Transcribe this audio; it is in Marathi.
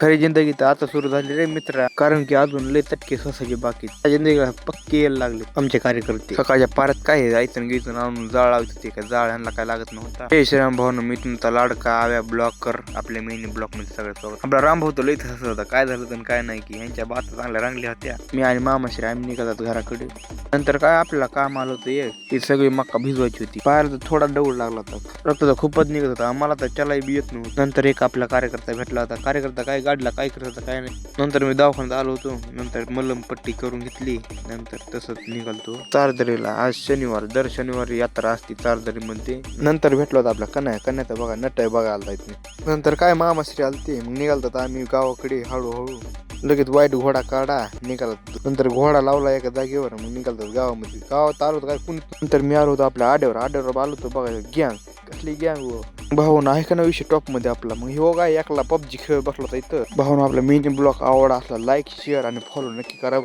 खरी जिंदगी तर आता सुरू झाली रे मित्रा, कारण की अजून लय तटके सोसायची बाकी जिंदगीला पक्के यायला लागले आमचे कार्यकर्ते. सकाळच्या पारात काय जायचं घ्यायचं आणून जाळ लावत ते, काय जाळ ह्यांना काय लागत नव्हता. हे श्रीराम भाऊन मी तुमचा लाडका आव्या ब्लॉकर आपल्या मेनी ब्लॉक मध्ये सगळ्या सोबत. आपला राम भाऊ तो लय हसत होता, काय झालं तर काय नाही की ह्यांच्या बाता चांगल्या रंगल्या होत्या. मी आणि मामाश्री आम्ही निघतात घराकडे. नंतर काय आपल्याला काम आलं होतं ती सगळी मक्का भिजवायची होती. पायाला तर थोडा दौड लागला होता, रक्त तर खूपच निघत होता. आम्हाला तर चलाई बी येत नव्हतं. नंतर एक आपला कार्यकर्ता भेटला होता. कार्यकर्ता काय गाडला काय करत होता काय नाही. नंतर मी दवाखान्यात आलो होतो. नंतर मलम पट्टी करून घेतली. नंतर तसंच निघालतो चारदरीला. आज शनिवार, दर शनिवारी यात्रा असती चारदरी मध्ये. नंतर भेटलो होता आपला कन्या तर बघा नट बघायला इथे. नंतर काय मामाश्री आलते, मग निघालतात आम्ही गावाकडे हळूहळू. लगेच वाईट घोडा काढा निघाला. नंतर घोडा लावला एका जागेवर, मग निघालतात गावामध्ये. गावात आलो होतो काय कुणी. नंतर मी आलो होतो आपल्या आड्यावर आलो होतो बघा. गँग कसली गँग भाऊ ना, आहे का ना विषय टॉप मध्ये आपला. मग हो काय एकला पबजी खेळ बसला होता इथं. भाऊ आपला मिनी ब्लॉग आवड असला लाईक शेअर आणि फॉलो नक्की करा.